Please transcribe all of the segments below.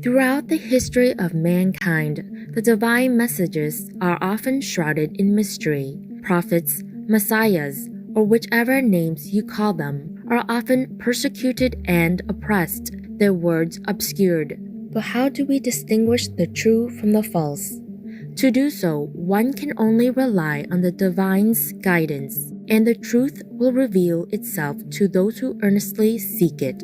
Throughout the history of mankind, the divine messages are often shrouded in mystery. Prophets, messiahs, or whichever names you call them, are often persecuted and oppressed, their words obscured. But how do we distinguish the true from the false? To do so, one can only rely on the divine's guidance, and the truth will reveal itself to those who earnestly seek it.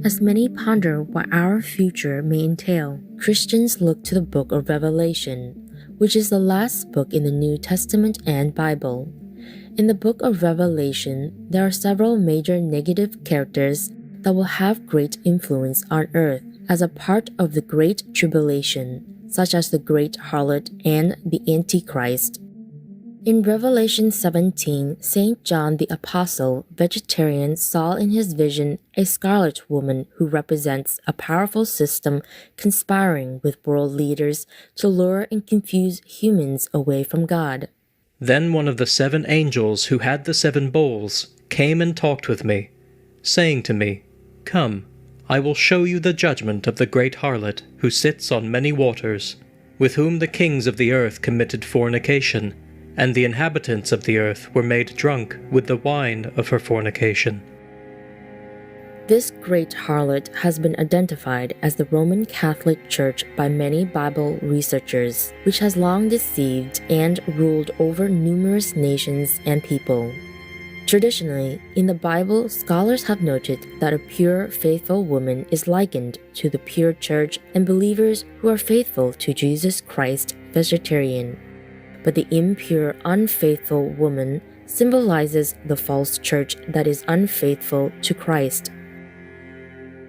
As many ponder what our future may entail, Christians look to the book of Revelation, which is the last book in the New Testament and Bible. In the book of Revelation, there are several major negative characters that will have great influence on earth as a part of the Great Tribulation, such as the Great Harlot and the Antichrist. In Revelation 17, St. John the Apostle, vegetarian, saw in his vision a scarlet woman who represents a powerful system conspiring with world leaders to lure and confuse humans away from God. Then one of the 7 angels who had the 7 bowls came and talked with me, saying to me, "Come, I will show you the judgment of the great harlot who sits on many waters, with whom the kings of the earth committed fornication, and the inhabitants of the earth were made drunk with the wine of her fornication." This great harlot has been identified as the Roman Catholic Church by many Bible researchers, which has long deceived and ruled over numerous nations and people. Traditionally, in the Bible, scholars have noted that a pure, faithful woman is likened to the pure church and believers who are faithful to Jesus Christ, vegetarian. But the impure, unfaithful woman symbolizes the false church that is unfaithful to Christ.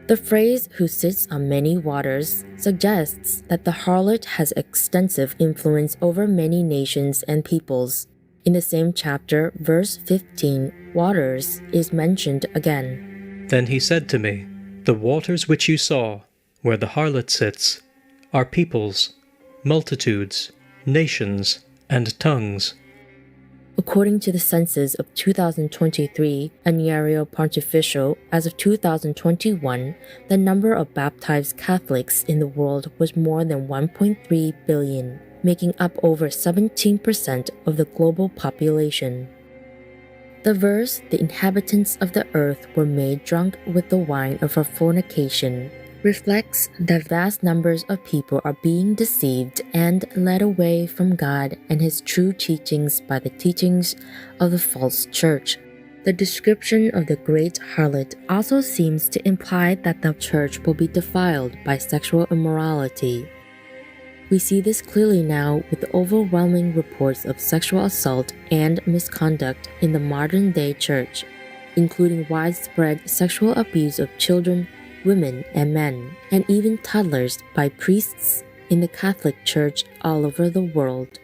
The phrase "who sits on many waters" suggests that the harlot has extensive influence over many nations and peoples. In the same chapter, verse 15, waters is mentioned again. Then he said to me, "The waters which you saw, where the harlot sits, are peoples, multitudes, nations, and tongues." According to the census of 2023, Annuario Pontificio, as of 2021, the number of baptized Catholics in the world was more than 1.3 billion, making up over 17% of the global population. The verse, "The inhabitants of the earth were made drunk with the wine of her fornication," reflects that vast numbers of people are being deceived and led away from God and His true teachings by the teachings of the false church. The description of the great harlot also seems to imply that the church will be defiled by sexual immorality. We see this clearly now with the overwhelming reports of sexual assault and misconduct in the modern-day church, including widespread sexual abuse of children, women, and men, and even toddlers by priests in the Catholic Church all over the world.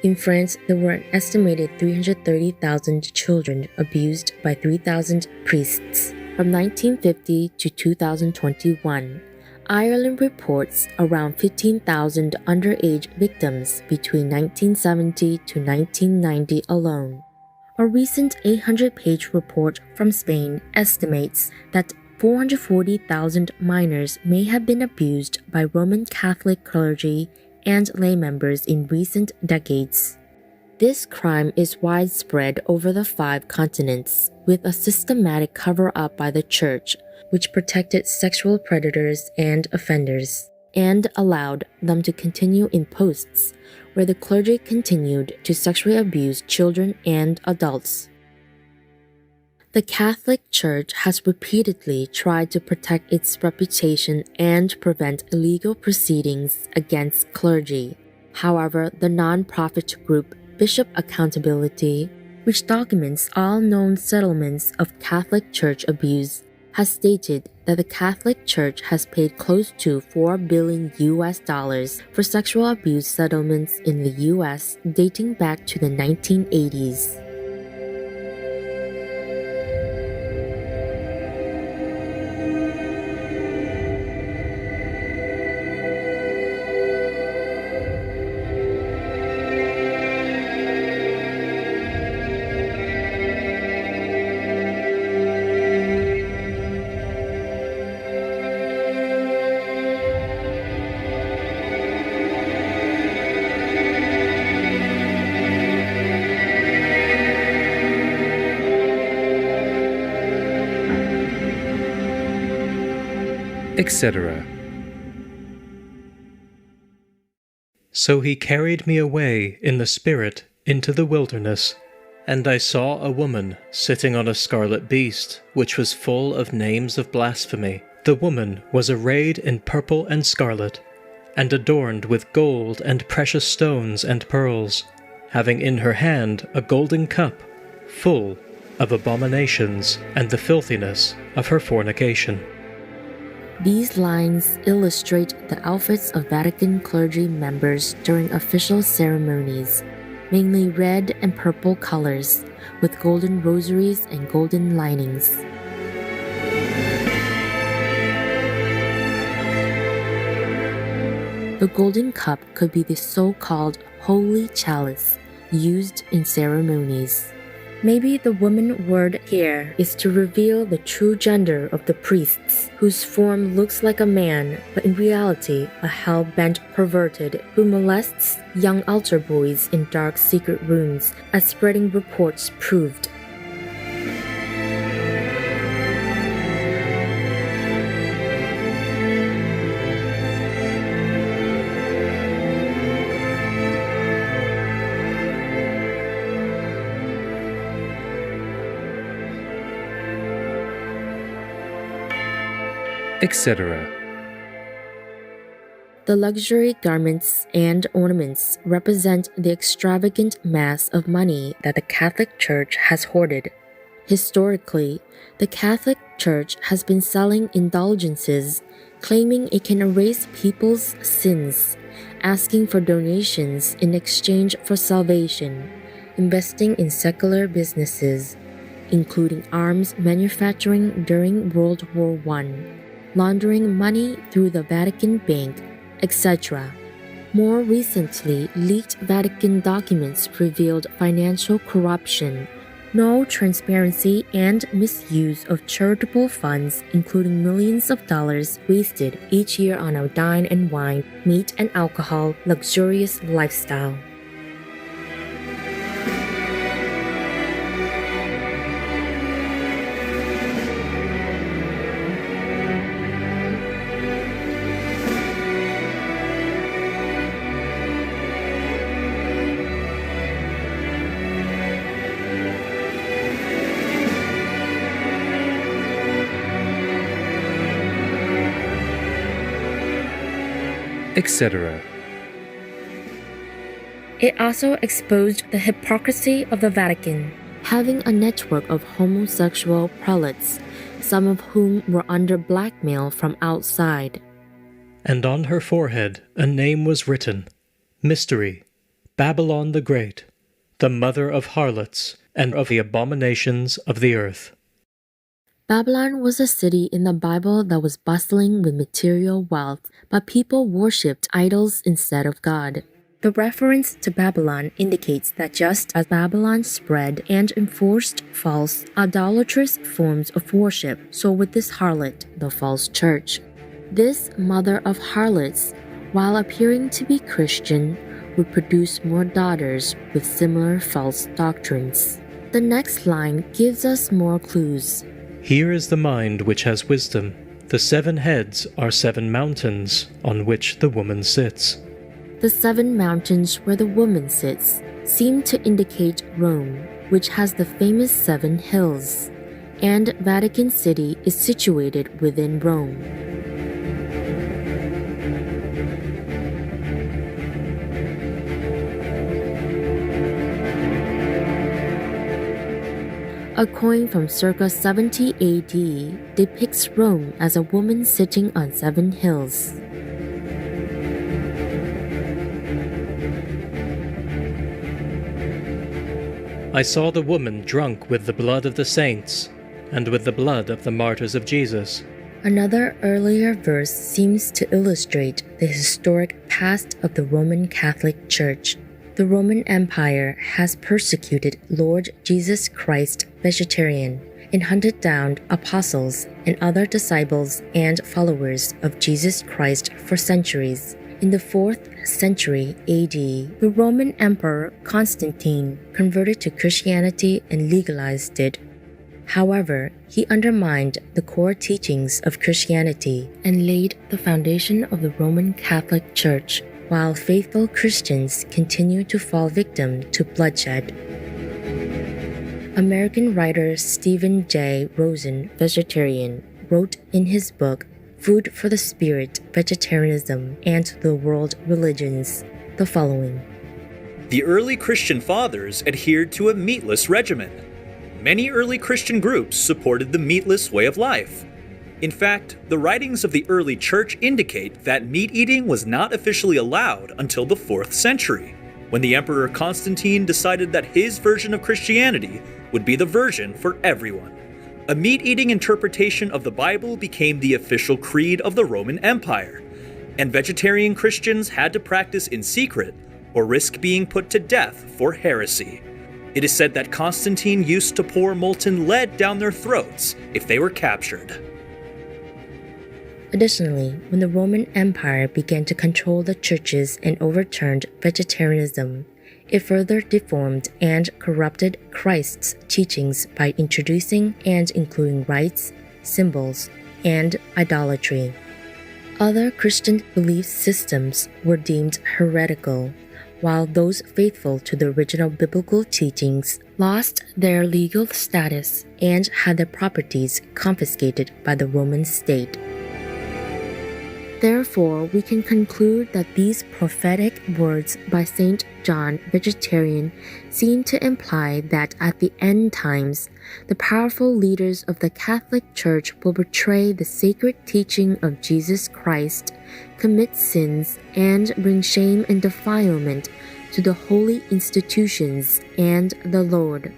In France, there were an estimated 330,000 children abused by 3,000 priests from 1950 to 2021. Ireland reports around 15,000 underage victims between 1970 to 1990 alone. A recent 800-page report from Spain estimates that 440,000 minors may have been abused by Roman Catholic clergy and lay members in recent decades. This crime is widespread over the 5 continents, with a systematic cover-up by the Church, which protected sexual predators and offenders, and allowed them to continue in posts where the clergy continued to sexually abuse children and adults. The Catholic Church has repeatedly tried to protect its reputation and prevent illegal proceedings against clergy. However, the non-profit group Bishop Accountability, which documents all known settlements of Catholic Church abuse, has stated that the Catholic Church has paid close to $4 billion for sexual abuse settlements in the U.S. dating back to the 1980s. etc. So he carried me away in the Spirit into the wilderness, and I saw a woman sitting on a scarlet beast, which was full of names of blasphemy. The woman was arrayed in purple and scarlet, and adorned with gold and precious stones and pearls, having in her hand a golden cup full of abominations and the filthiness of her fornication. These lines illustrate the outfits of Vatican clergy members during official ceremonies, mainly red and purple colors, with golden rosaries and golden linings. The golden cup could be the so-called holy chalice used in ceremonies. Maybe the woman word here is to reveal the true gender of the priests, whose form looks like a man, but in reality a hell-bent perverted who molests young altar boys in dark secret rooms, as spreading reports proved. etc. The luxury garments and ornaments represent the extravagant mass of money that the Catholic Church has hoarded. Historically, the Catholic Church has been selling indulgences, claiming it can erase people's sins, asking for donations in exchange for salvation, investing in secular businesses, including arms manufacturing during World War I, laundering money through the Vatican Bank, etc. More recently, leaked Vatican documents revealed financial corruption, no transparency, and misuse of charitable funds, including millions of dollars wasted each year on a dine and wine, meat and alcohol, luxurious lifestyle. etc. It also exposed the hypocrisy of the Vatican, having a network of homosexual prelates, some of whom were under blackmail from outside. And on her forehead a name was written, Mystery, Babylon the Great, the mother of harlots and of the abominations of the earth. Babylon was a city in the Bible that was bustling with material wealth, but people worshipped idols instead of God. The reference to Babylon indicates that just as Babylon spread and enforced false, idolatrous forms of worship, so with this harlot, the false church. This mother of harlots, while appearing to be Christian, would produce more daughters with similar false doctrines. The next line gives us more clues. Here is the mind which has wisdom. The 7 heads are 7 mountains on which the woman sits. The 7 mountains where the woman sits seem to indicate Rome, which has the famous 7 hills, and Vatican City is situated within Rome. A coin from circa 70 AD depicts Rome as a woman sitting on 7 hills. I saw the woman drunk with the blood of the saints, and with the blood of the martyrs of Jesus. Another earlier verse seems to illustrate the historic past of the Roman Catholic Church. The Roman Empire has persecuted Lord Jesus Christ vegetarian and hunted down apostles and other disciples and followers of Jesus Christ for centuries. In the 4th century AD, the Roman Emperor Constantine converted to Christianity and legalized it. However, he undermined the core teachings of Christianity and laid the foundation of the Roman Catholic Church, while faithful Christians continued to fall victim to bloodshed. American writer Stephen J. Rosen, vegetarian, wrote in his book Food for the Spirit, Vegetarianism, and the World Religions the following. The early Christian fathers adhered to a meatless regimen. Many early Christian groups supported the meatless way of life. In fact, the writings of the early church indicate that meat eating was not officially allowed until the 4th century, when the Emperor Constantine decided that his version of Christianity would be the version for everyone. A meat-eating interpretation of the Bible became the official creed of the Roman Empire, and vegetarian Christians had to practice in secret or risk being put to death for heresy. It is said that Constantine used to pour molten lead down their throats if they were captured. Additionally, when the Roman Empire began to control the churches and overturned vegetarianism, it further deformed and corrupted Christ's teachings by introducing and including rites, symbols, and idolatry. Other Christian belief systems were deemed heretical, while those faithful to the original biblical teachings lost their legal status and had their properties confiscated by the Roman state. Therefore, we can conclude that these prophetic words by St. John Vegetarian seem to imply that at the end times, the powerful leaders of the Catholic Church will betray the sacred teaching of Jesus Christ, commit sins, and bring shame and defilement to the holy institutions and the Lord.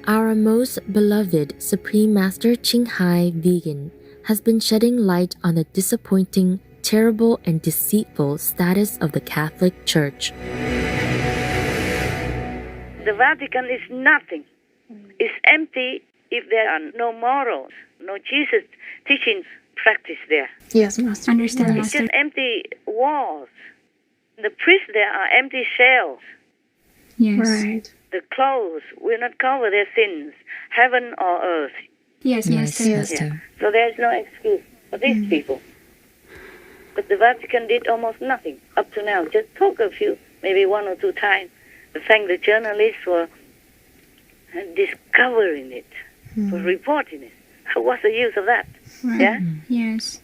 Our most beloved Supreme Master Ching Hai Vegan has been shedding light on the disappointing, terrible, and deceitful status of the Catholic Church. The Vatican is nothing. It's empty if there are no morals, no Jesus teaching practice there. Yes, Master. Understand, Right. It's Master. just empty walls. The priests there are empty shells. Yes. Right. The clothes will not cover their sins, heaven or earth. Yes, Master. Yes. Yeah. So there is no excuse for these people. But the Vatican did almost nothing up to now. Just talk a few, maybe one or two times, to thank the journalists for discovering it, for reporting it. What's the use of that? Right. Yeah? Yes.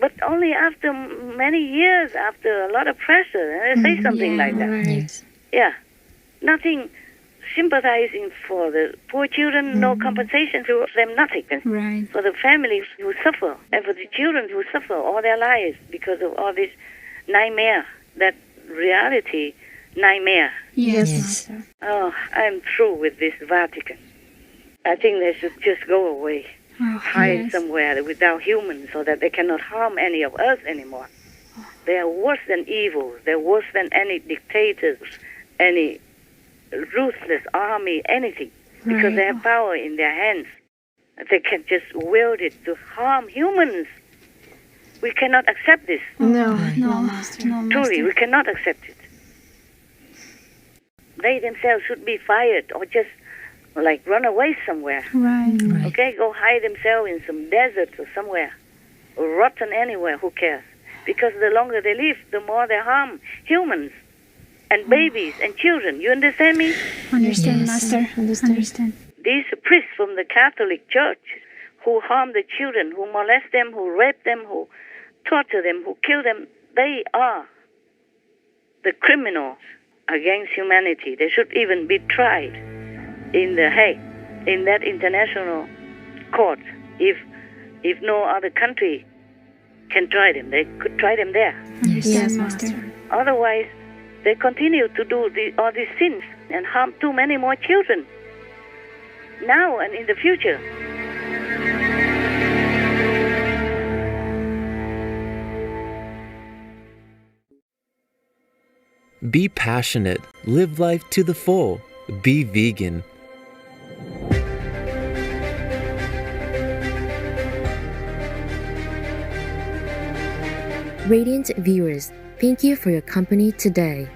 But only after many years, after a lot of pressure, they say something like that. Right. Yeah. Nothing sympathizing for the poor children, no compensation to them, nothing. Right. For the families who suffer, and for the children who suffer all their lives because of all this nightmare, that reality nightmare. Yes, Yes. Master. Oh, I'm through with this Vatican. I think they should just go away, Oh, hide yes. somewhere without humans so that they cannot harm any of us anymore. They are worse than evil. They're worse than any dictators, any ruthless army, anything, because they have power in their hands. They can just wield it to harm humans. We cannot accept this. No. No, Master. no, Truly, Master. we cannot accept it. They themselves should be fired or just like run away somewhere. Right. Okay, go hide themselves in some desert or somewhere, or rotten anywhere. Who cares? Because the longer they live, the more they harm humans and babies and children. You understand me? Understand, Yes. Master. Understand. These priests from the Catholic Church who harm the children, who molest them, who rape them, who torture them, who kill them, they are the criminals against humanity. They should even be tried in The Hague, in that international court. If no other country can try them, they could try them there. Understand, Yes, Master. Master. Otherwise, they continue to do all these sins and harm too many more children, now and in the future. Be passionate. Live life to the full. Be vegan. Radiant viewers, thank you for your company today.